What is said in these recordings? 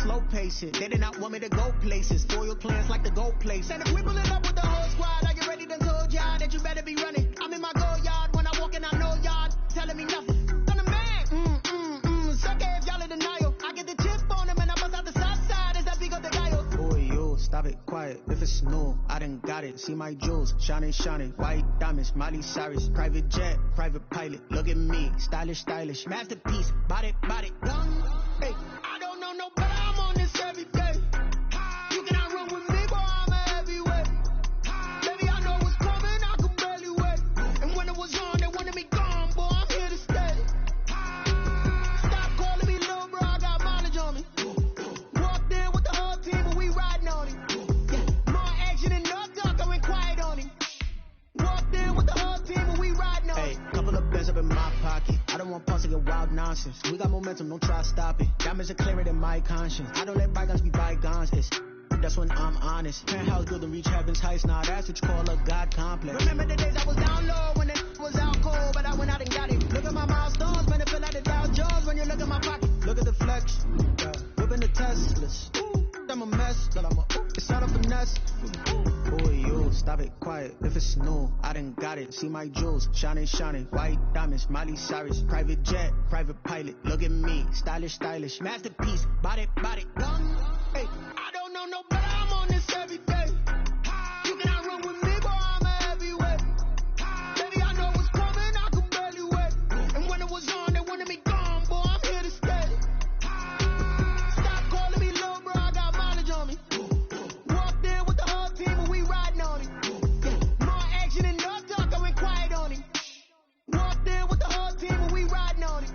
slow pace it. They did not want me to go places. Spoil plans like the gold place. And if we pulling up with the whole squad, are you ready to told y'all that you better be running? I'm in my go yard. When I walk in, I know y'all telling me nothing. I'm the man. Suck it if y'all in denial. I get the chip on him and I bust out the south side. Is that big of the guy? Boy, yo, stop it, quiet. If it's new, I done got it. See my jewels, shining, shining. White diamonds, Miley Cyrus. Private jet, private pilot. Look at me, stylish, stylish. Masterpiece, body, body, done. Hey, I don't know no better. I'm on this every day. You cannot run with me, boy, I'm a heavyweight. Baby, I know what's coming, I could barely wait. And when it was on, they wanted me gone, boy, I'm here to stay. Stop calling me little bro, I got mileage on me. Walked in with the whole team, but we riding on him. Yeah, more action than no talk, I went quiet on him. Walked in with the whole team, but we riding on him. Hey, couple of bands up in my pocket. I don't want pulse to get wild nonsense. We got momentum, don't try to stop it. Diamonds are clearer than my conscience. I don't let bygones be bygones. That's when I'm honest. Penthouse building reach heaven's heights. Now that's what you call a God complex. Remember the days I was down low when it was out cold, but I went out and got it. Look at my milestones, man, it feel like the Dow Jones when you look at my pocket. Look at the flex, whipping the Teslas. I'm a mess, but it's not a finesse. Boy, yo, stop it, quiet. If it's new, I done got it. See my jewels, shining, shining. White diamonds, Miley Cyrus. Private jet, private pilot. Look at me, stylish, stylish. Masterpiece, body, body, done. Hey, I don't know no better. I'm on this every day. You cannot run with me, boy, I'm a heavyweight. Baby, I know what's coming, I could barely wait. And when it was on, they wanted me gone, boy, I'm here to stay. Stop calling me little bro, I got mileage on me. Walked in with the whole team, but we riding on him. Yeah, more action than no talk, I went quiet on him. Walked in with the whole team, but we riding on him.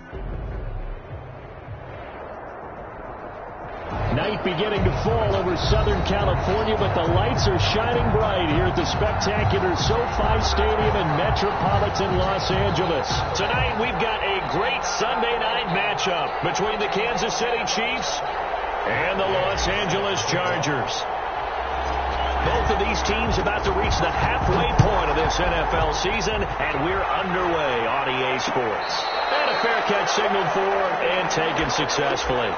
Night beginning to fall over Southern California, but the lights are shining bright here at the spectacular SoFi Stadium in metropolitan Los Angeles. Tonight we've got a great Sunday night matchup between the Kansas City Chiefs and the Los Angeles Chargers. Both of these teams about to reach the halfway point of this NFL season, and we're underway on EA Sports. And a fair catch signaled for and taken successfully.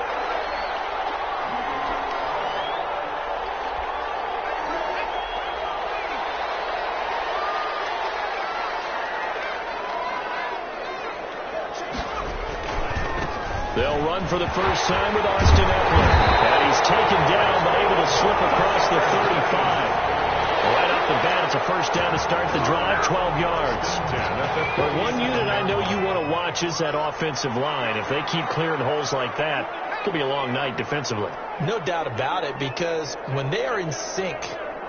They'll run for the first time with Austin Eckler. And he's taken down, but able to slip across the 35. Right off the bat, it's a first down to start the drive, 12 yards. But one unit I know you want to watch is that offensive line. If they keep clearing holes like that, it could be a long night defensively. No doubt about it, because when they are in sync,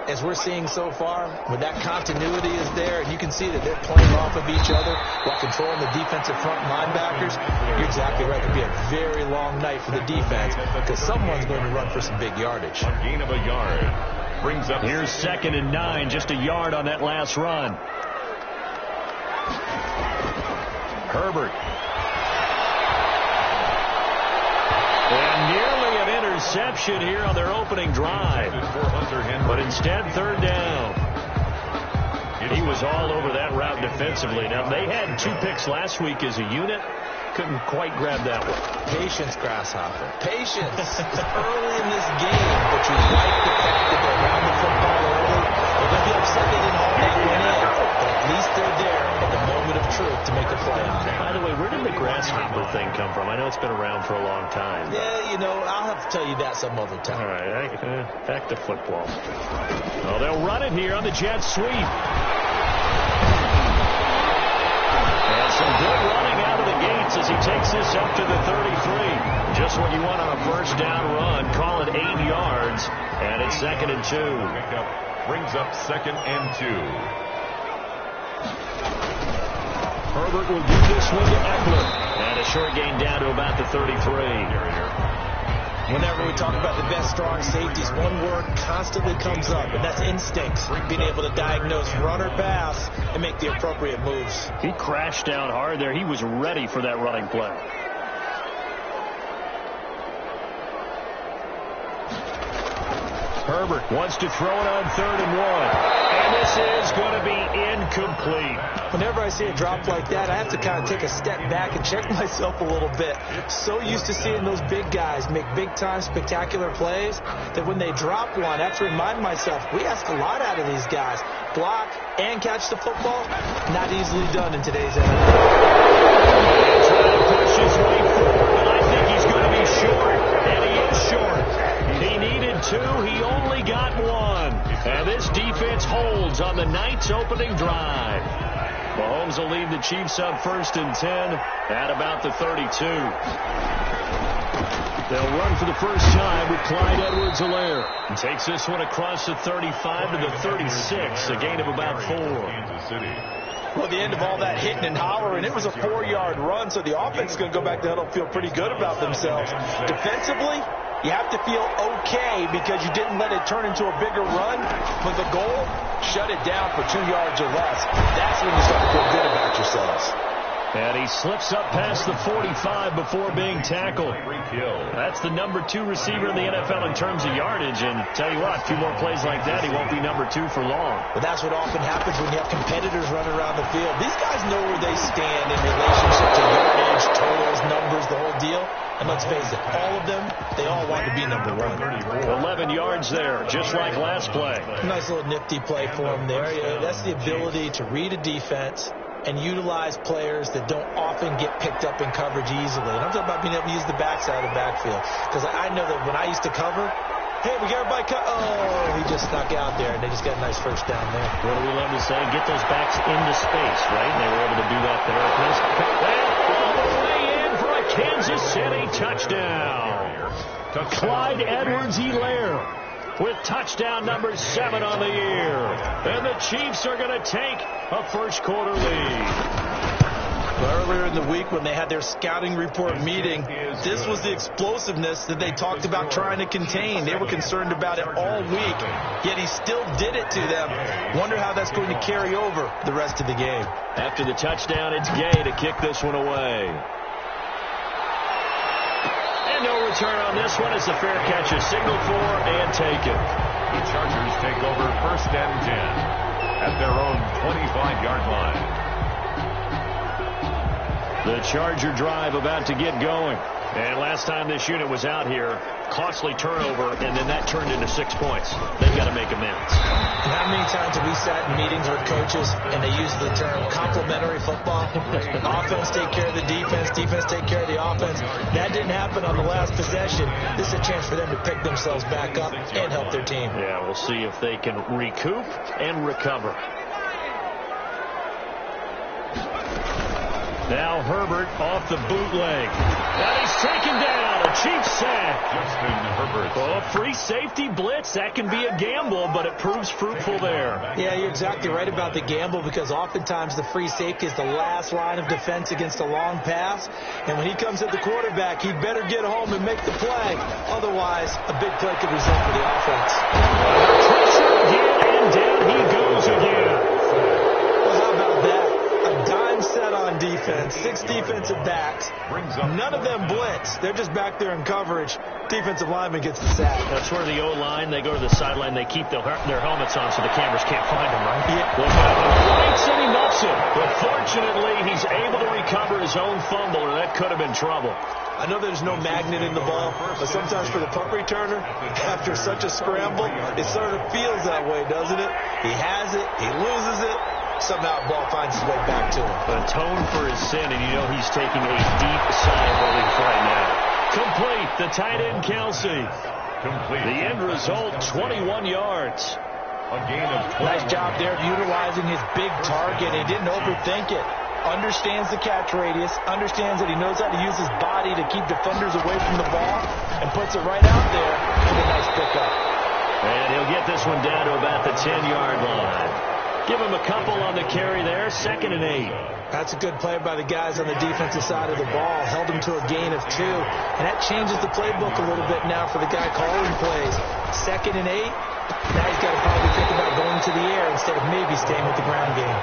as we're seeing so far, when that continuity is there, and you can see that they're playing off of each other while controlling the defensive front linebackers, you're exactly right. It could be a very long night for the defense because someone's going to run for some big yardage. A gain of a yard brings up. Here's 2nd and 9, just a yard on that last run. Herbert. And nearly an interception here on their opening drive. But instead, 3rd down. He was all over that route defensively. Now, they had 2 picks last week as a unit. Couldn't quite grab that one. Patience, Grasshopper. Patience. It's early in this game, but you like the fact that they're around the football early. They're going to be upset they didn't haul that one in, but at least they're there at the moment of truth to make a play on it. By the way, where did the Grasshopper thing come from? I know it's been around for a long time. Yeah, you know, I'll have to tell you that some other time. All right, back to football. Oh, they'll run it here on the jet sweep. And some good running out of the gates as he takes this up to the 33. Just what you want on a first down run. Call it 8 yards, and it's 2nd and 2. Brings up 2nd and 2. Herbert will give this one to Eckler. And a short gain down to about the 33. Whenever we talk about the best strong safeties, one word constantly comes up, and that's instinct. Being able to diagnose run or pass and make the appropriate moves. He crashed down hard there. He was ready for that running play. Herbert wants to throw it on 3rd and 1. And this is going to be incomplete. Whenever I see a drop like that, I have to kind of take a step back and check myself a little bit. So used to seeing those big guys make big-time spectacular plays that when they drop one, I have to remind myself, we ask a lot out of these guys. Block and catch the football, not easily done in today's NFL. He's trying to push his way forward, but I think he's going to be short. And he is short. He needed 2. He only got 1. And this defense holds on the Knights' opening drive. Mahomes will lead the Chiefs up 1st and 10 at about the 32. They'll run for the first time with Clyde Edwards-Helaire. Takes this one across the 35 to the 36, a gain of about 4. Well, the end of all that hitting and hollering, it was a 4-yard run, so the offense is going to go back to the huddle and feel pretty good about themselves. Defensively, you have to feel okay because you didn't let it turn into a bigger run. But the goal, shut it down for 2 yards or less. That's when you start to feel good about yourselves. And he slips up past the 45 before being tackled. That's the number 2 receiver in the NFL in terms of yardage. And tell you what, a few more plays like that, he won't be number 2 for long. But that's what often happens when you have competitors running around the field. These guys know where they stand in relationship to yardage, totals, numbers, the whole deal. And let's face it, all of them, they all want to be number 1. 11 yards there, just like last play. Nice little nifty play for him there. Yeah, that's the ability to read a defense and utilize players that don't often get picked up in coverage easily. And I'm talking about being able to use the backside of the backfield. Because I know that when I used to cover, hey, we got everybody cut. Oh, he just snuck out there, and they just got a nice first down there. What do we love to say? Get those backs into space, right? And they were able to do that there. All the way in for a Kansas City touchdown. Clyde Edwards-Helaire with touchdown number 7 on the year. And the Chiefs are going to take a first-quarter lead. Earlier in the week when they had their scouting report meeting, this was the explosiveness that they talked about trying to contain. They were concerned about it all week, yet he still did it to them. Wonder how that's going to carry over the rest of the game. After the touchdown, it's Gay to kick this one away. And no return on this one as the fair catch is signaled for and taken. The Chargers take over 1st and 10 at their own 25-yard line. The Charger drive about to get going. And last time this unit was out here, costly turnover, and then that turned into 6 points. They've got to make amends. And how many times have we sat in meetings with coaches and they use the term complementary football? Offense take care of the defense, defense take care of the offense. That didn't happen on the last possession. This is a chance for them to pick themselves back up and help their team. Yeah, we'll see if they can recoup and recover. Now Herbert off the bootleg. And he's taken down. A Chiefs sack. Justin Herbert. Well, a free safety blitz, that can be a gamble, but it proves fruitful there. Yeah, you're exactly right about the gamble because oftentimes the free safety is the last line of defense against a long pass. And when he comes at the quarterback, he better get home and make the play. Otherwise, a big play could result for the offense. Pressure again, and down he goes again. Well, how about that? A dime set on defense, 6 defensive backs. None of them blitz. They're just back there in coverage. Defensive lineman gets the sack. That's where the O-line, they go to the sideline, they keep their helmets on so the cameras can't find them, right? Yeah. Well, lights and he muffs it. But fortunately, he's able to recover his own fumble, or that could have been trouble. I know there's no magnet in the ball, but sometimes for the punt returner, after such a scramble, it sort of feels that way, doesn't it? He has it, he loses it, somehow the ball finds its way back to him. Atone for his sin, and you know he's taking a deep sigh of relief right now. Complete, the tight end Kelsey. Complete. The end result, 21 yards. A gain of 20. Nice job there of utilizing his big target. He didn't overthink it. Understands the catch radius, understands that he knows how to use his body to keep defenders away from the ball, and puts it right out there for the nice pickup. And he'll get this one down to about the 10-yard line. Give him a couple on the carry there, 2nd and 8. That's a good play by the guys on the defensive side of the ball. Held him to a gain of 2. And that changes the playbook a little bit now for the guy calling plays. 2nd and 8. Now he's got to probably think about going to the air instead of maybe staying with the ground game.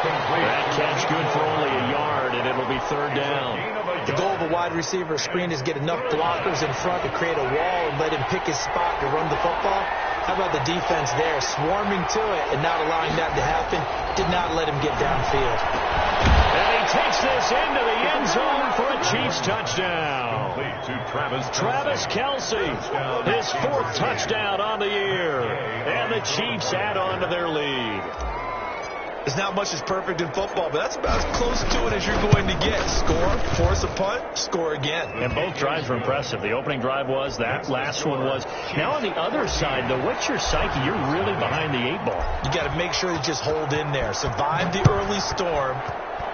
That catch good for only a yard, and it'll be third down. The goal of a wide receiver screen is get enough blockers in front to create a wall and let him pick his spot to run the football. How about the defense there, swarming to it and not allowing that to happen? Did not let him get downfield. And he takes this into the end zone for a Chiefs touchdown. Travis Kelce, his 4th touchdown on the year. And the Chiefs add on to their lead. There's not much that's perfect in football, but that's about as close to it as you're going to get. Score, force a punt, score again. And both drives were impressive. The opening drive was, that last one was. Now on the other side, though, what's your psyche? You're really behind the 8 ball. You got to make sure you just hold in there. Survive the early storm,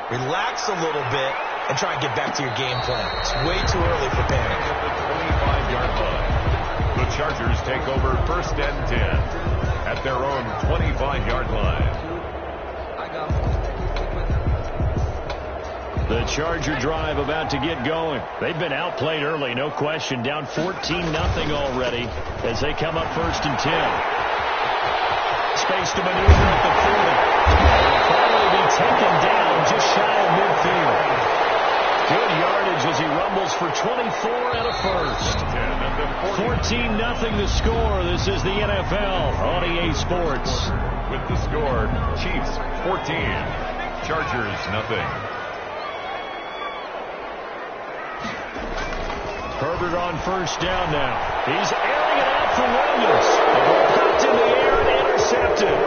relax a little bit, and try and get back to your game plan. It's way too early for panic. 25-yard line. The Chargers take over 1st and 10 at their own 25-yard line. The Charger drive about to get going. They've been outplayed early, no question. Down 14-0 already as they come up 1st and 10. Space to maneuver at the 40. Will finally be taken down just shy of midfield. Good yardage as he rumbles for 24 and a first. 14-0 the score. This is the NFL on EA Sports. With the score, Chiefs 14, Chargers nothing. Herbert on 1st down now. He's airing it out for Williams. The ball popped in the air and intercepted.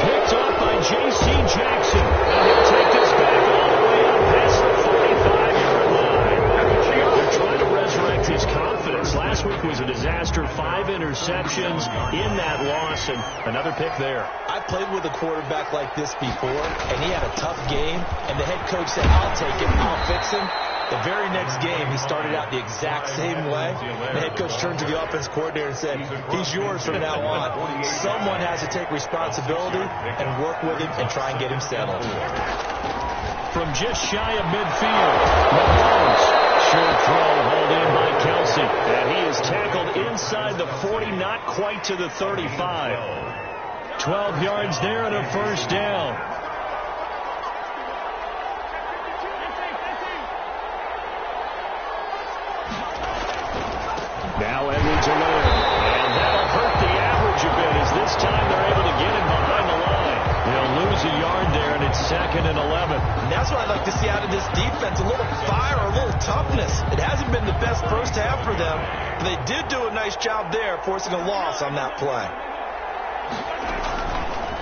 Picked off by J.C. Jackson. And he'll take this back all the way up past the 45-yard line. They're trying to resurrect his confidence. Last week was a disaster. 5 interceptions in that loss, and another pick there. I played with a quarterback like this before, and he had a tough game, and the head coach said, I'll take it, I'll fix him. The very next game, he started out the exact same way. The head coach turned to the offense coordinator and said, he's yours from now on. Someone has to take responsibility and work with him and try and get him settled. From just shy of midfield, Mahomes. Short throw hauled in by Kelce. And he is tackled inside the 40, not quite to the 35. 12 yards there and a first down. Now Edwards-Helaire, and that'll hurt the average a bit as this time they're able to get him behind the line. They'll lose a yard there, and it's 2nd and 11. And that's what I'd like to see out of this defense, a little fire, a little toughness. It hasn't been the best first half for them, but they did do a nice job there, forcing a loss on that play.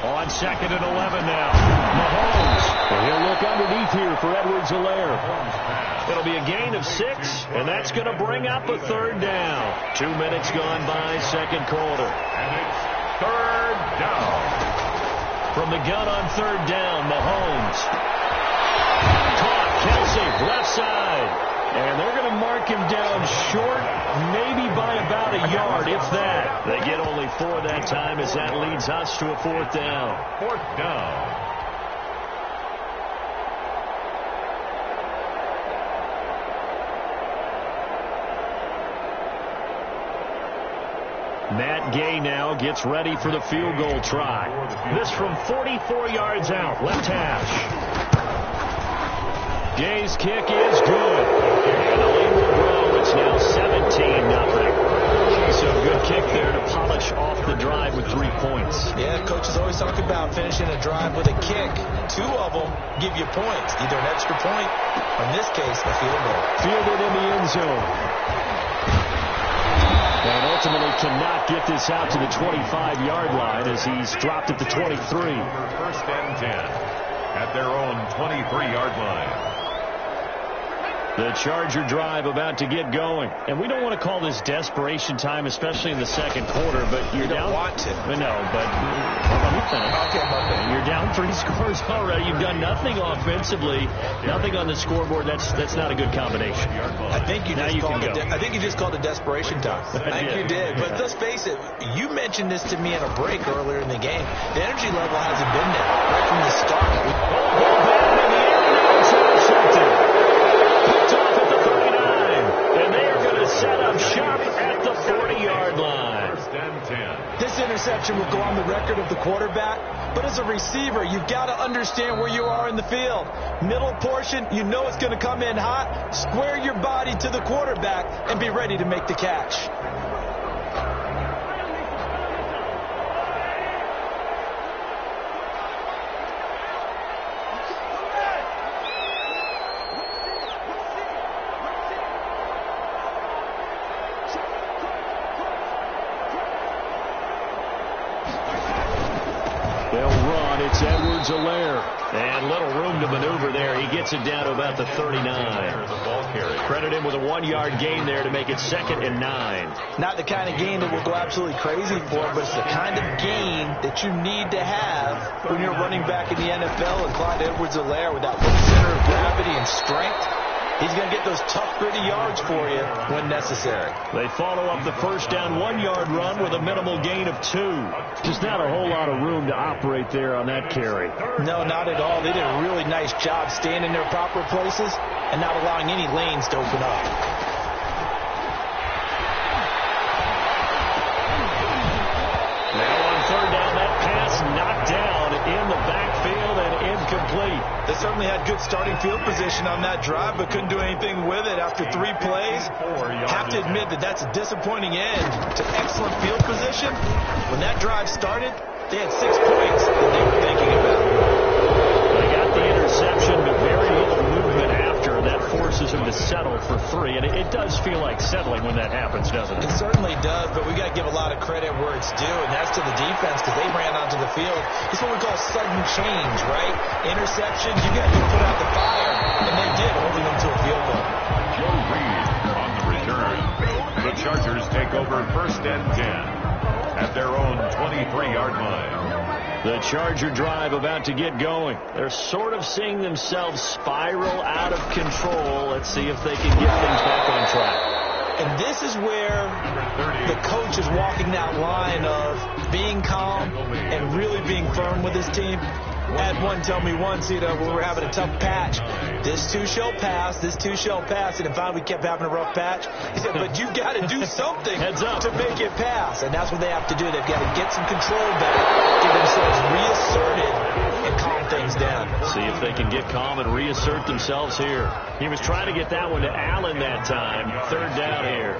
On 2nd and 11 now, Mahomes. And he'll look underneath here for Edwards-Helaire. It'll be a gain of 6, and that's going to bring up a 3rd down. 2 minutes gone by, 2nd quarter. And it's 3rd down. From the gun on 3rd down, Mahomes. Caught, Kelce, left side. And they're going to mark him down short, maybe by about a yard, if that. They get only 4 that time as that leads us to a 4th down. 4th down. Matt Gay now gets ready for the field goal try. This from 44 yards out, left hash. Gay's kick is good. And the lead will grow. It's now 17-0. So good kick there to polish off the drive with 3 points. Yeah, coaches always talk about finishing a drive with a kick. 2 of them give you points, either an extra point, or in this case, a field goal. Fielded in the end zone. And ultimately cannot get this out to the 25-yard line as he's dropped at the 23. 1st and 10 at their own 23-yard line. The Charger drive about to get going. And we don't want to call this desperation time, especially in the 2nd quarter, but you're down. You don't want to. No, but you're down 3 scores already. You've done nothing offensively, nothing on the scoreboard. That's not a good combination. I think you just called it desperation time. I think you did. But let's face it, you mentioned this to me in a break earlier in the game. The energy level hasn't been there right from the start. Picked off at the 39, and they are going to set up shop at the 40-yard line. 1st and 10. This interception will go on the record of the quarterback But as a receiver, you've got to understand where you are in the field. Middle portion, you know it's going to come in hot. Square your body to the quarterback and be ready to make the catch. And little room to maneuver there. He gets it down to about the 39. Credit him with a 1-yard gain there to make it 2nd and 9. Not the kind of gain that we'll go absolutely crazy for, but it's the kind of gain that you need to have when you're running back in the NFL. And Clyde Edwards-Helaire, with that center of gravity and strength, he's going to get those tough, gritty yards for you when necessary. They follow up the first down 1-yard run with a minimal gain of 2. Just not a whole lot of room to operate there on that carry. No, not at all. They did a really nice job staying in their proper places and not allowing any lanes to open up. Now on 3rd down, that pass knocked down in the backfield and incomplete. They certainly had good starting field position on that drive, but couldn't do anything with it after 3 plays. Have to admit that that's a disappointing end to excellent field position. When that drive started, they had 6 points that they were thinking about. They got the interception, but very little movement after. That forces them to settle for 3, and it does feel like settling when that happens, doesn't it? It certainly does, but we got to give a lot of credit where it's due, and that's to the defense, because they ran onto the field. It's what we call sudden change, right? Interceptions, you got to put out the fire, and they did, holding them to a field goal. Joe Reed on the return. The Chargers take over 1st and 10 at their own 23-yard line. The Charger drive about to get going. They're sort of seeing themselves spiral out of control. Let's see if they can get things back on track. And this is where the coach is walking that line of being calm and really being firm with his team. Had one tell me once, when we were having a tough patch, this too shall pass, this too shall pass. And finally we kept having a rough patch. He said, but you've got to do something to make it pass. And that's what they have to do. They've got to get some control back, get themselves reasserted, and calm things down. See if they can get calm and reassert themselves here. He was trying to get that one to Allen that time. 3rd down here.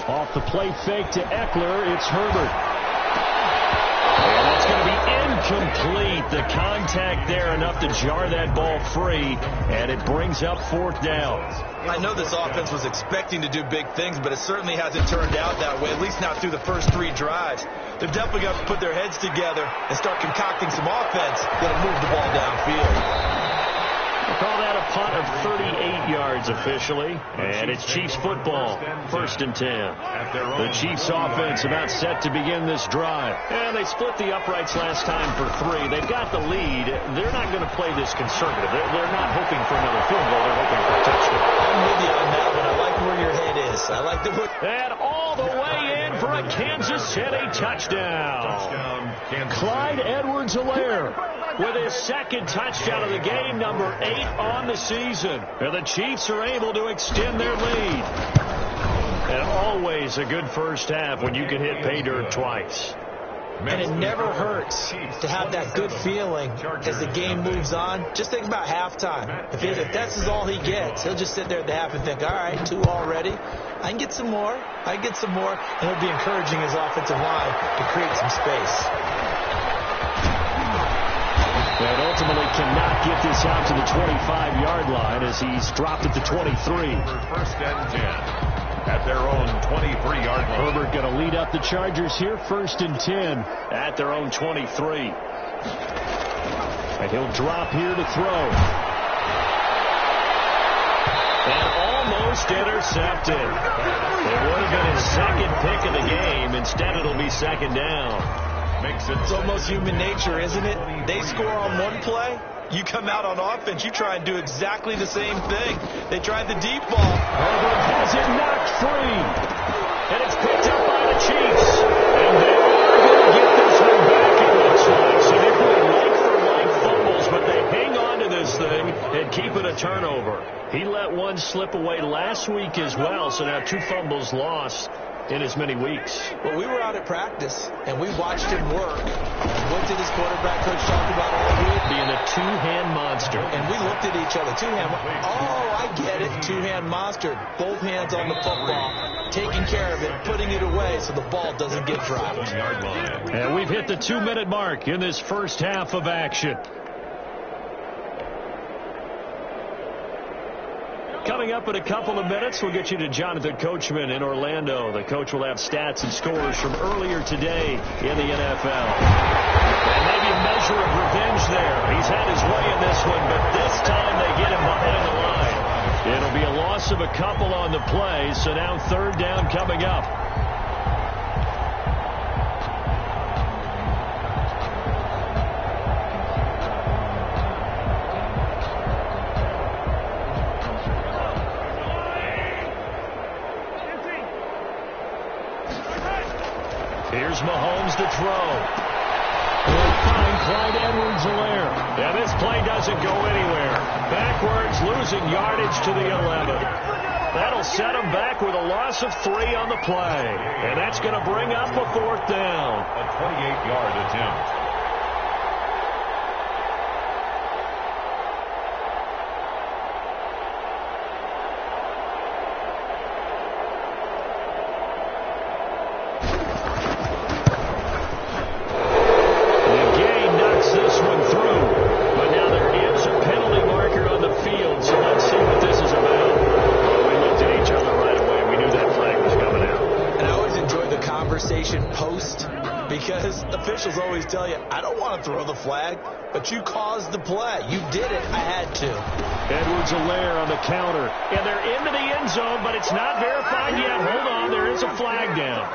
Off the play fake to Eckler, it's Herbert. And that's going to be incomplete. The contact there enough to jar that ball free, and it brings up 4th down. I know this offense was expecting to do big things, but it certainly hasn't turned out that way, at least not through the first 3 drives. They're definitely going to put their heads together and start concocting some offense that'll move the ball downfield. We'll call that a punt of 38 yards officially, and it's Chiefs football, 1st and 10. The Chiefs offense about set to begin this drive. And they split the uprights last time for 3. They've got the lead. They're not going to play this conservative. They're not hoping for another field goal. They're hoping for a touchdown. I'm with you on that one. I like where your head is. I like the way. And all the way in for a Kansas City touchdown. Clyde Edwards-Helaire with his 2nd touchdown of the game, number 8 on the season. And the Chiefs are able to extend their lead. And always a good first half when you can hit pay dirt twice. And it never hurts to have that good feeling as the game moves on. Just think about halftime. If that's all he gets, he'll just sit there at the half and think, all right, 2 already. I can get some more. I can get some more. And he'll be encouraging his offensive line to create some space. And ultimately cannot get this out to the 25-yard line as he's dropped at the 23. 1st and 10 at their own 23-yard line. Herbert going to lead up the Chargers here, 1st and 10 at their own 23. And he'll drop here to throw. And almost intercepted. It would have been his 2nd pick of the game. Instead, it'll be 2nd down. It's almost human nature, isn't it? They score on one play. You come out on offense, you try and do exactly the same thing. They tried the deep ball. Herbert has it knocked free. And it's picked up by the Chiefs. And they are going to get this one back, it looks like. So they're doing like-for-like fumbles, but they hang on to this thing and keep it a turnover. He let one slip away last week as well, so now 2 fumbles lost. in as many weeks. Well, we were out at practice, and we watched him work. What did his quarterback coach talk about all week? Being a two-hand monster. And we looked at each other. Two-hand. Oh, I get it. Two-hand monster. Both hands on the football, taking care of it, putting it away so the ball doesn't get dropped. And we've hit the 2-minute mark in this first half of action. Coming up in a couple of minutes, we'll get you to Jonathan Coachman in Orlando. The coach will have stats and scores from earlier today in the NFL. And maybe a measure of revenge there. He's had his way in this one, but this time they get him behind the line. It'll be a loss of a couple on the play, so now third down coming up. Here's Mahomes to throw. He'll find Clyde Edwards-Helaire. Yeah, this play doesn't go anywhere. Backwards, losing yardage to the 11. That'll set him back with a loss of 3 on the play. And that's going to bring up a fourth down. A 28-yard attempt. Officials always tell you, I don't want to throw the flag, but you caused the play. You did it. I had to. Edwards-Helaire on the counter. And they're into the end zone, but it's not verified yet. Hold on, there is a flag down.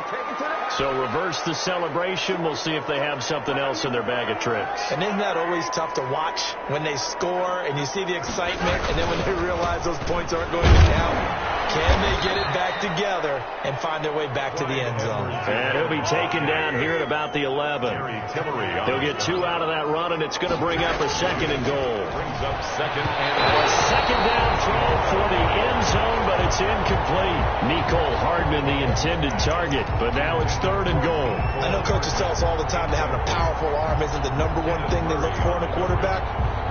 So reverse the celebration. We'll see if they have something else in their bag of tricks. And isn't that always tough to watch when they score and you see the excitement, and then when they realize those points aren't going to count? Can they get it back together and find their way back to the end zone? And he'll be taken down here at about the 11. He'll get 2 out of that run, and it's going to bring up a second and goal. Brings up second and second down throw for the end zone, but it's incomplete. Nicole Hardman, the intended target, but now it's third and goal. I know coaches tell us all the time that having a powerful arm isn't the #1 thing they look for in a quarterback.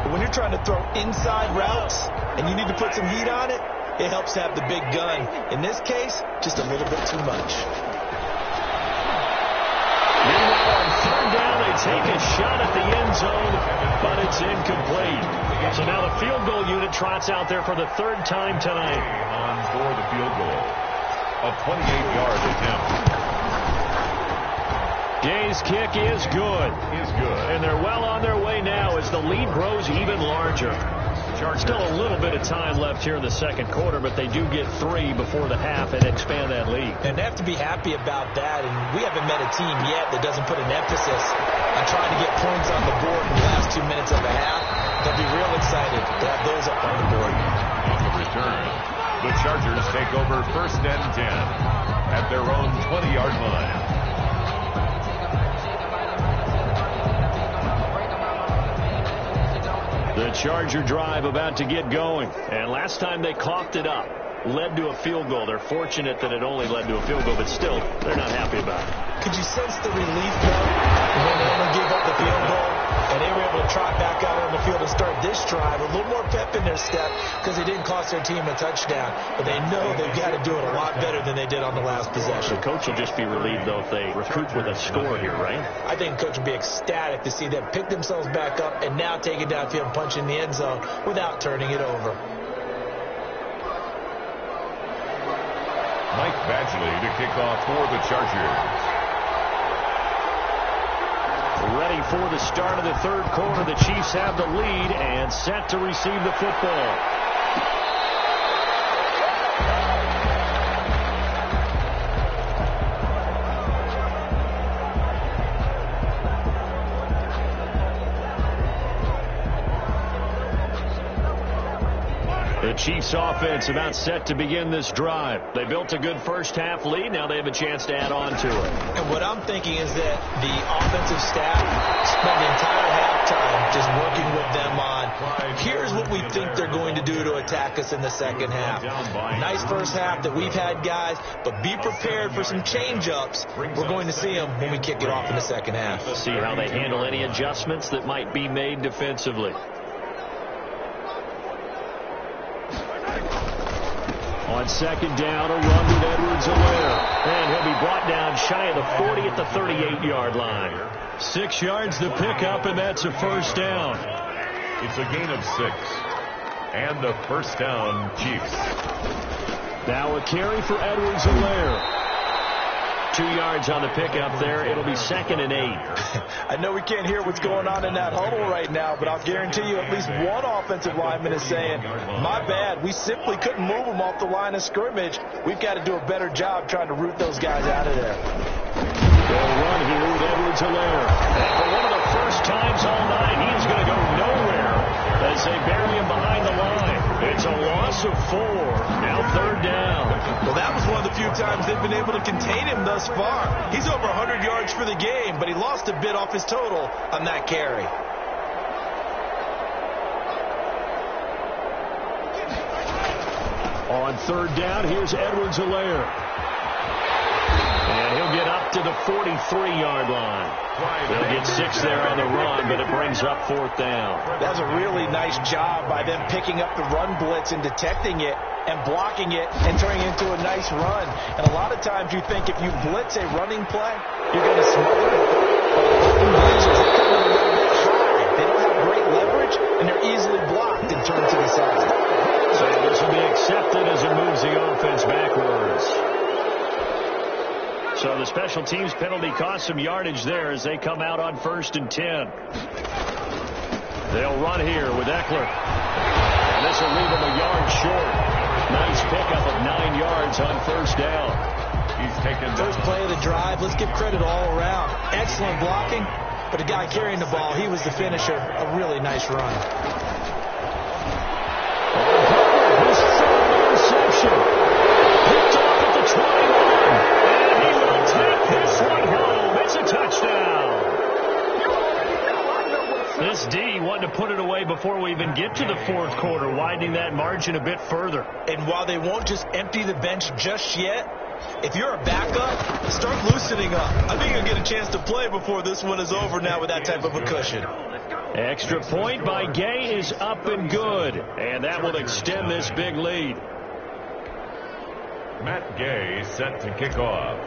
But when you're trying to throw inside routes and you need to put some heat on it, it helps to have the big gun. In this case, just a little bit too much. Meanwhile, on third down, they take a shot at the end zone, but it's incomplete. So now the field goal unit trots out there for the third time tonight. on for the field goal. A 28-yard attempt. Gay's kick is good. And they're well on their way now as the lead grows even larger. Still a little bit of time left here in the second quarter, but they do get 3 before the half and expand that lead. And they have to be happy about that. And we haven't met a team yet that doesn't put an emphasis on trying to get points on the board in the last 2 minutes of a half. They'll be real excited to have those up on the board. On the return, the Chargers take over first and 10 at their own 20-yard line. The Charger drive about to get going. And last time they coughed it up, led to a field goal. They're fortunate that it only led to a field goal, but still, they're not happy about it. Could you sense the relief, though, when they only gave up the field goal and they were able to trot back out on the field and start this drive? A little more pep in their step because they didn't cost their team a touchdown. But they know they've got to do it a lot better than they did on the last possession. The coach will just be relieved, though, if they recoup with a score here, right? I think the coach will be ecstatic to see them pick themselves back up and now take it downfield and punch in the end zone without turning it over. Mike Badgley to kick off for the Chargers. Ready for the start of the third quarter. The Chiefs have the lead and set to receive the football. The Chiefs offense about set to begin this drive. They built a good first half lead. Now they have a chance to add on to it. And what I'm thinking is that the offensive staff spent the entire halftime just working with them on, here's what we think they're going to do to attack us in the second half. Nice first half that we've had, guys, but be prepared for some change-ups. We're going to see them when we kick it off in the second half. See how they handle any adjustments that might be made defensively. On second down, a run with Edwards-Helaire. And he'll be brought down shy of the 40 at the 38-yard line. 6 yards the pickup, and that's a first down. It's a gain of 6. And a first down, Chiefs. Now a carry for Edwards-Helaire. 2 yards on the pickup there. It'll be 2nd and 8. I know we can't hear what's going on in that huddle right now, but I'll guarantee you at least one offensive lineman is saying, my bad, we simply couldn't move them off the line of scrimmage. We've got to do a better job trying to root those guys out of there. They'll run here with Edwards-Helaire. And for one of the first times all night, he's going to go nowhere as they bury him behind the line. It's a loss of 4. Now 3rd down. Well, that was one of the few times they've been able to contain him thus far. He's over 100 yards for the game, but he lost a bit off his total on that carry. On 3rd down, here's Edwards-Helaire. And he'll get up to the 43-yard line. They'll get 6 there on the run, but it brings up 4th down. That's a really nice job by them picking up the run blitz and detecting it and blocking it and turning it into a nice run. And a lot of times you think if you blitz a running play, you're going to smother it. Blitzers, they come in a little bit high. They don't have great leverage, and they're easily blocked and turned to the side. So this will be accepted as it moves the offense backwards. So the special teams penalty cost some yardage there as they come out on 1st and 10. They'll run here with Eckler. And this will leave them a yard short. Nice pickup of 9 yards on 1st down. He's taken first play of the drive. Let's give credit all around. Excellent blocking, but the guy carrying the ball, he was the finisher. A really nice run. His third interception. Picked off at the 21. Take this one home. It's a touchdown. This D wanted to put it away before we even get to the 4th quarter, widening that margin a bit further. And while they won't just empty the bench just yet, if you're a backup, start loosening up. I think you'll get a chance to play before this one is over now with that type of a cushion. Extra point by Gay is up and good, and that will extend this big lead. Matt Gay set to kick off.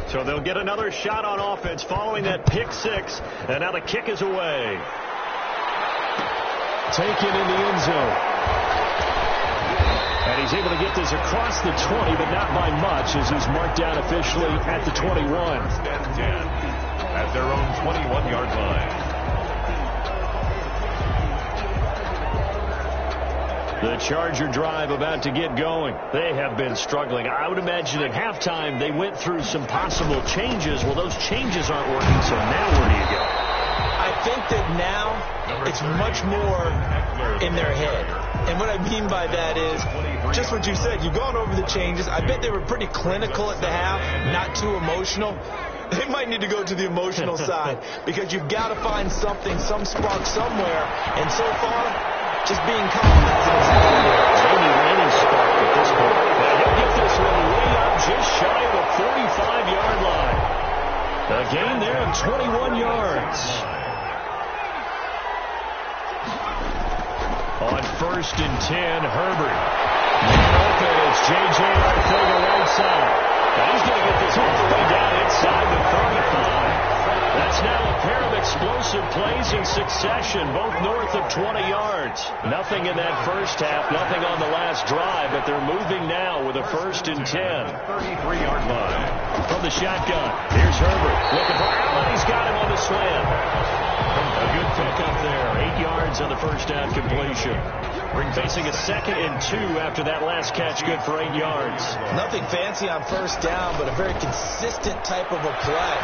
So they'll get another shot on offense following that pick 6. And now the kick is away. Taken in the end zone. And he's able to get this across the 20, but not by much as he's marked down officially at the 21. And 10 at their own 21-yard line. The Charger drive about to get going. They have been struggling. I would imagine at halftime they went through some possible changes. Well, those changes aren't working, so now where do you go? I think that now it's much more in their head. And what I mean by that is just what you said. You've gone over the changes. I bet they were pretty clinical at the half, not too emotional. They might need to go to the emotional side because you've got to find something, some spark somewhere. And so far, just being calm hasn't exactly worked. Maybe any spark at this point. Now he'll get this one way up just shy of the 45-yard line. A gain there of 21 yards. On 1st and 10, Herbert. Man open, it's J.J. Arcega right side. Now he's going to get this all the way down inside the 35. That's now a pair of explosive plays in succession, both north of 20 yards. Nothing in that first half, nothing on the last drive, but they're moving now with a 1st and 10. 33-yard line. From the shotgun, here's Herbert. Looking for Allen, he's got him on the slam. A good pickup there. 8 yards on the first down completion. Facing a 2nd and 2 after that last catch. Good for 8 yards. Nothing fancy on first down, but a very consistent type of a play.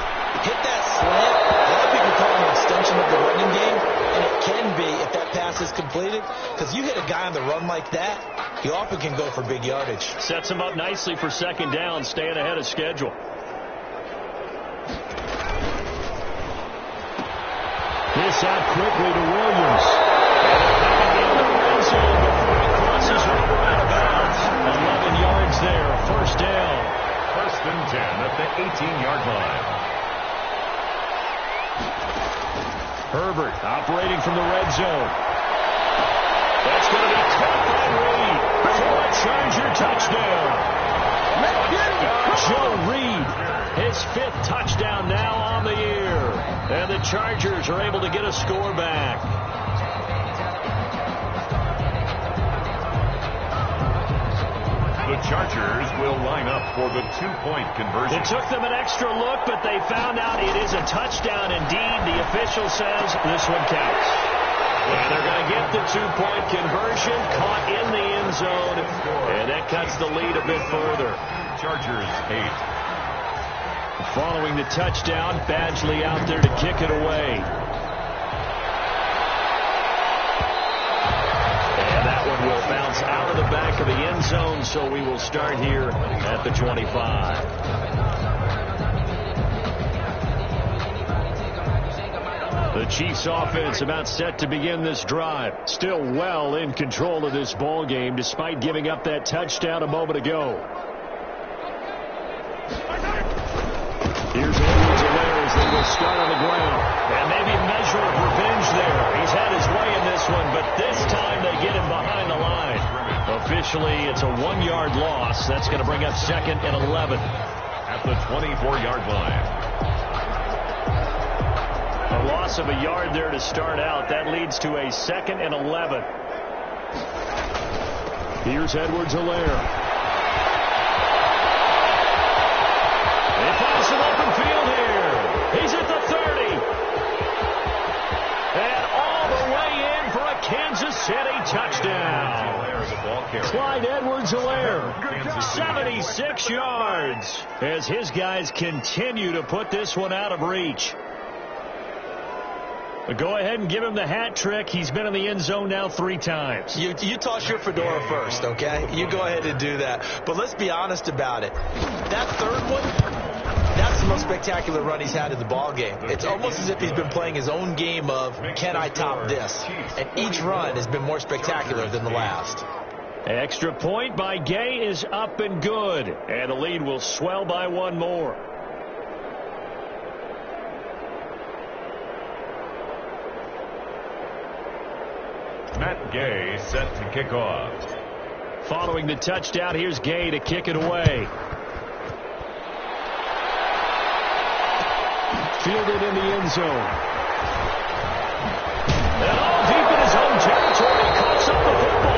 Hit that slant. A lot of people call it an extension of the running game, and it can be if that pass is completed, because you hit a guy on the run like that, he often can go for big yardage. Sets him up nicely for 2nd down, staying ahead of schedule. This out quickly to Williams. And the red zone before he crosses over out of bounds. 11 yards there, first down. 1st and 10 at the 18-yard line. Herbert operating from the red zone. That's going to be caught by Reed for a Charger touchdown. Joe Reed, his 5th touchdown now on the year. And the Chargers are able to get a score back. The Chargers will line up for the 2-point conversion. It took them an extra look, but they found out it is a touchdown indeed. The official says this one counts. And they're going to get the 2-point conversion, caught in the end zone, and that cuts the lead a bit further. Chargers 8. Following the touchdown, Badgley out there to kick it away. And that one will bounce out of the back of the end zone, so we will start here at the 25. The Chiefs offense about set to begin this drive. Still well in control of this ball game despite giving up that touchdown a moment ago. Here's Edwards-Helaire as they will start on the ground. And maybe a measure of revenge there. He's had his way in this one, but this time they get him behind the line. Officially, it's a 1-yard loss. That's going to bring up 2nd and 11. At the 24-yard line. A loss of a yard there to start out. That leads to a 2nd and 11. Here's Edwards-Helaire. They find some open field here. He's at the 30. And all the way in for a Kansas City touchdown. Clyde Edwards-Helaire, 76 yards, as his guys continue to put this one out of reach. But go ahead and give him the hat trick. He's been in the end zone now 3 times. You toss your fedora first, okay? You go ahead and do that. But let's be honest about it. That third one, that's the most spectacular run he's had in the ball game. It's almost as if he's been playing his own game of, can I top this? And each run has been more spectacular than the last. Extra point by Gay is up and good. And the lead will swell by 1 more. Matt Gay set to kick off. Following the touchdown, here's Gay to kick it away. Fielded in the end zone. And all deep in his own territory, coughs up the football.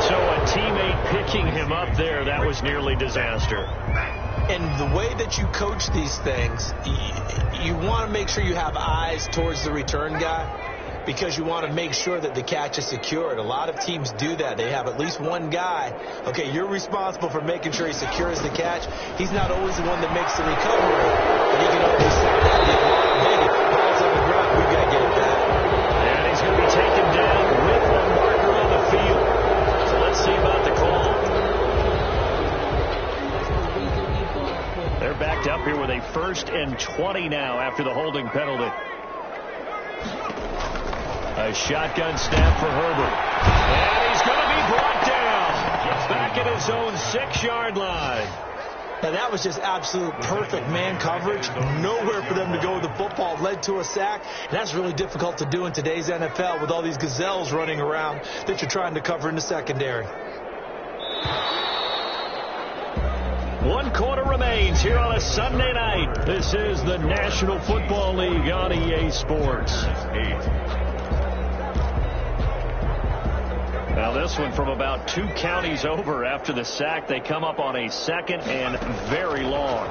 So a teammate picking him up there, that was nearly disaster. And the way that you coach these things, you want to make sure you have eyes towards the return guy, because you want to make sure that the catch is secured. A lot of teams do that. They have at least one guy. Okay, you're responsible for making sure he secures the catch. He's not always the one that makes the recovery, but he can always start that big line. Hey, ball's on the ground. We've got to get it back. And he's going to be taken down with a marker on the field. So let's see about the call. They're backed up here with a 1st and 20 now after the holding penalty. A shotgun snap for Herbert. And he's going to be brought down. Back at his own 6-yard line. And that was just absolute perfect man coverage. Nowhere for them to go with the football. Led to a sack. And that's really difficult to do in today's NFL with all these gazelles running around that you're trying to cover in the secondary. 1 quarter remains here on a Sunday night. This is the National Football League on EA Sports. Now this one from about 2 counties over after the sack. They come up on a 2nd and very long.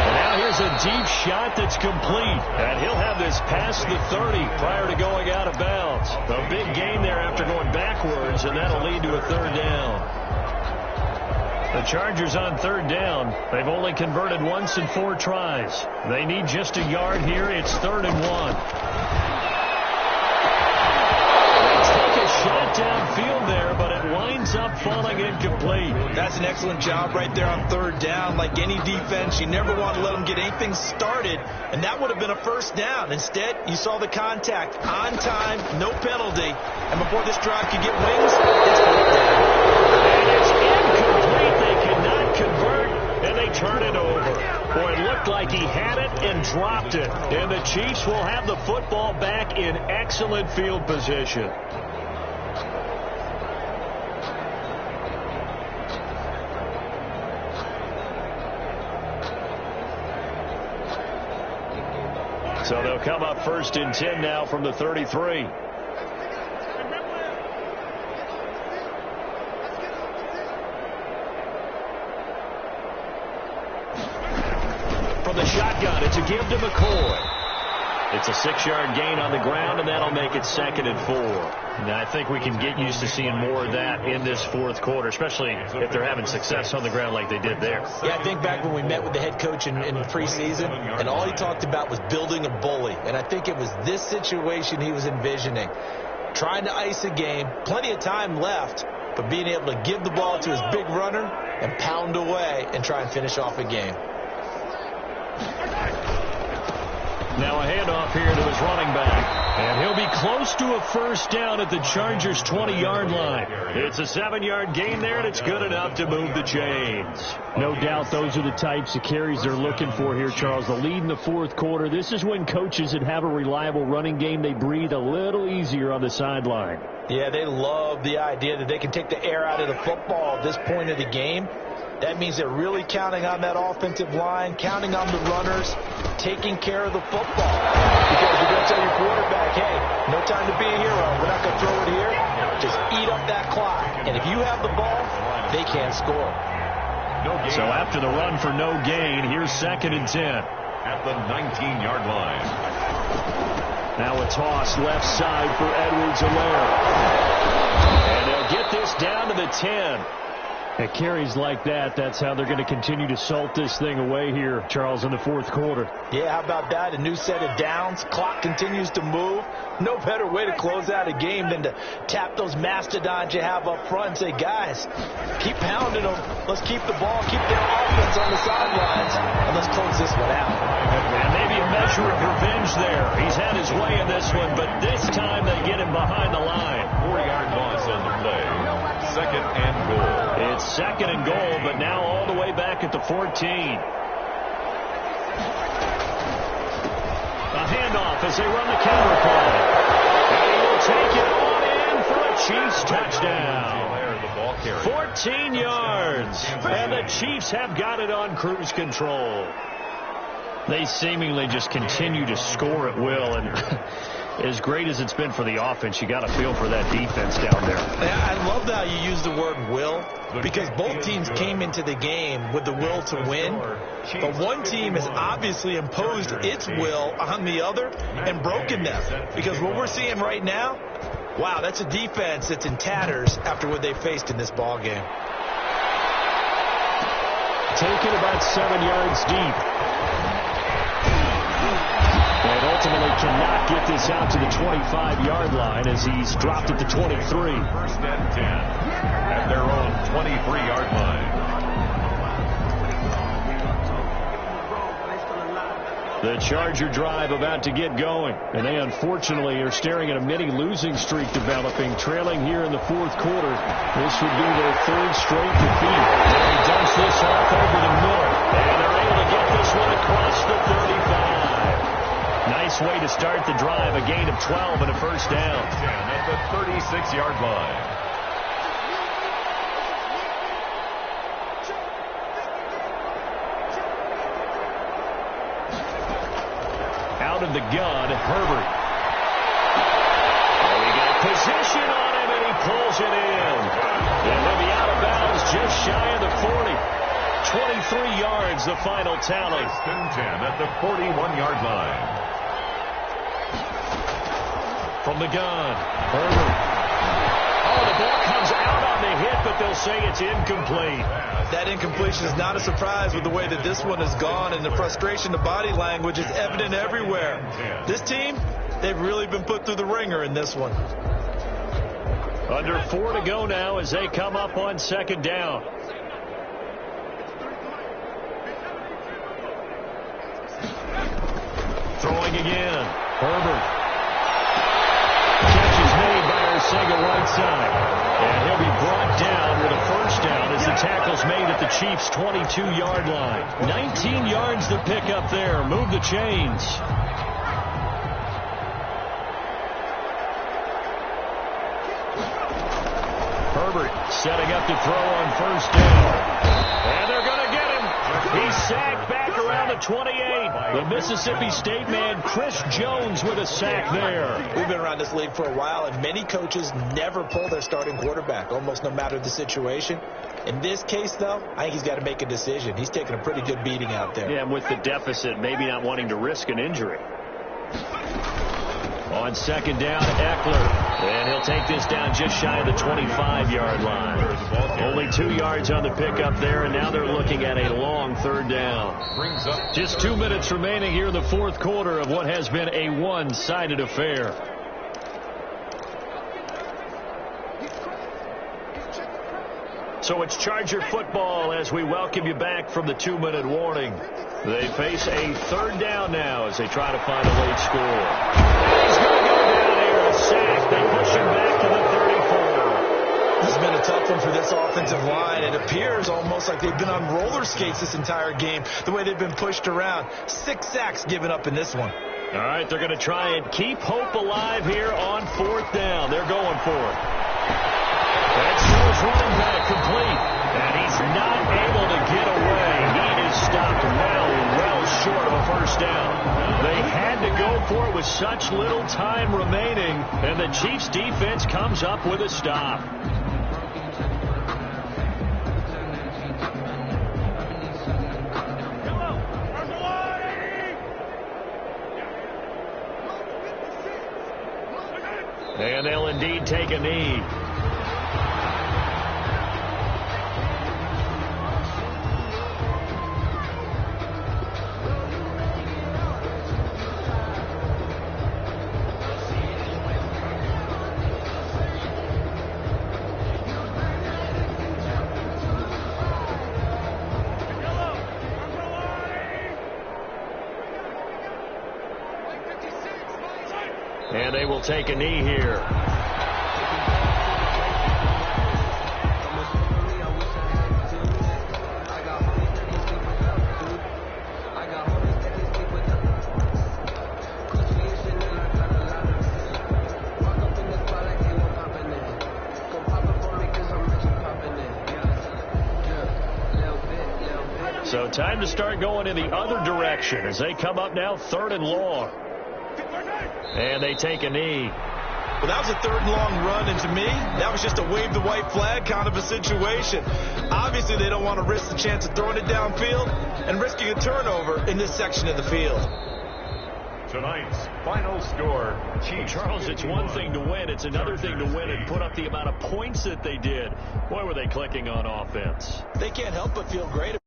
And now here's a deep shot that's complete. And he'll have this past the 30 prior to going out of bounds. A big gain there after going backwards, and that'll lead to a third down. The Chargers on third down. They've only converted once in 4 tries. They need just a yard here. It's 3rd and 1. Shot downfield there, but it winds up falling incomplete. That's an excellent job right there on third down. Like any defense, you never want to let them get anything started, and that would have been a first down. Instead, you saw the contact on time, no penalty, and before this drive could get wings, it's fourth down. And it's incomplete. They cannot convert, and they turn it over. Boy, it looked like he had it and dropped it. And the Chiefs will have the football back in excellent field position. So they'll come up 1st and 10 now from the 33. From the shotgun, it's a give to McCoy. It's a 6-yard gain on the ground, and that'll make it 2nd and 4. Now, I think we can get used to seeing more of that in this 4th quarter, especially if they're having success on the ground like they did there. Yeah, I think back when we met with the head coach in preseason, and all he talked about was building a bully. And I think it was this situation he was envisioning. Trying to ice a game, plenty of time left, but being able to give the ball to his big runner and pound away and try and finish off a game. Now a handoff here to his running back. And he'll be close to a first down at the Chargers' 20-yard line. It's a 7-yard gain there, and it's good enough to move the chains. No doubt those are the types of carries they're looking for here, Charles. The lead in the 4th quarter. This is when coaches that have a reliable running game, they breathe a little easier on the sideline. Yeah, they love the idea that they can take the air out of the football at this point of the game. That means they're really counting on that offensive line, counting on the runners, taking care of the football. Because you're going to tell your quarterback, hey, no time to be a hero. We're not going to throw it here. Just eat up that clock. And if you have the ball, they can't score. So after the run for no gain, here's 2nd and 10. At the 19-yard line. Now a toss left side for Edwards-Helaire. And they'll get this down to the 10. At carries like that, that's how they're going to continue to salt this thing away here, Charles, in the 4th quarter. Yeah, how about that? A new set of downs. Clock continues to move. No better way to close out a game than to tap those mastodons you have up front and say, guys, keep pounding them. Let's keep the ball, keep their offense on the sidelines, and let's close this one out. And maybe a measure of revenge there. He's had his way in this one, but this time they get him behind the line. 4-yard loss on the play. 2nd and goal. It's 2nd and goal, but now all the way back at the 14. A handoff as they run the counter play. And he will take it on in for a Chiefs touchdown. 14 yards. And the Chiefs have got it on cruise control. They seemingly just continue to score at will, and as great as it's been for the offense, you got to feel for that defense down there. I love how you use the word will, because both teams came into the game with the will to win, but one team has obviously imposed its will on the other and broken them, because what we're seeing right now, wow, that's a defense that's in tatters after what they faced in this ball game. Taken about 7 yards deep. And ultimately cannot get this out to the 25-yard line as he's dropped at the 23. 1st and 10 at their own 23-yard line. The Charger drive about to get going, and they unfortunately are staring at a mini losing streak developing, trailing here in the 4th quarter. This would be their 3rd straight defeat. He dumps this off over the middle, and they're able to get this one across the 35. Nice way to start the drive, a gain of 12 and a first down. 10 at the 36-yard line. Out of the gun, Herbert. Oh, he got position on him, and he pulls it in. And he'll be out of bounds just shy of the 40. 23 yards yards, the final tally. First and 10 at the 41-yard line. From the gun, Herbert. Oh, the ball comes out on the hit, but they'll say it's incomplete. That incompletion is not a surprise with the way that this one has gone, and the frustration, the body language is evident everywhere. This team, they've really been put through the ringer in this one. Under 4 to go now as they come up on second down. Throwing again, Herbert. Catch is made by Arcega right side. And he'll be brought down with a first down as the tackle's made at the Chiefs' 22-yard line. 19 yards to pick up there. Move the chains. Herbert setting up to throw on first down. And they're going to get him. He's sacked back around the 28. The Mississippi State man, Chris Jones, with a sack there. We've been around this league for a while, and many coaches never pull their starting quarterback, almost no matter the situation. In this case, though, I think he's got to make a decision. He's taking a pretty good beating out there. Yeah, and with the deficit, maybe not wanting to risk an injury. On second down, Eckler. And he'll take this down just shy of the 25-yard line. Only 2 yards on the pickup there, and now they're looking at a long third down. Just 2 minutes remaining here in the fourth quarter of what has been a one-sided affair. So it's Charger football as we welcome you back from the 2-minute warning. They face a third down now as they try to find a late score. And he's going to go down here, a sack. They push him back to the 34. This has been a tough one for this offensive line. It appears almost like they've been on roller skates this entire game, the way they've been pushed around. 6 sacks given up in this one. All right, they're going to try and keep hope alive here on fourth down. They're going for it. That throws running back complete. And he's not able to get away. He is stopped well short of a first down. They had to go for it with such little time remaining. And the Chiefs defense comes up with a stop. And they'll indeed take a knee. And they will take a knee here. So time to start going in the other direction as they come up now 3rd and long. And they take a knee. Well, that was a 3rd and long run, and to me, that was just a wave the white flag kind of a situation. Obviously, they don't want to risk the chance of throwing it downfield and risking a turnover in this section of the field. Tonight's final score, Chiefs. Charles, it's one thing to win. It's another thing to win and put up the amount of points that they did. Boy, were they clicking on offense. They can't help but feel great.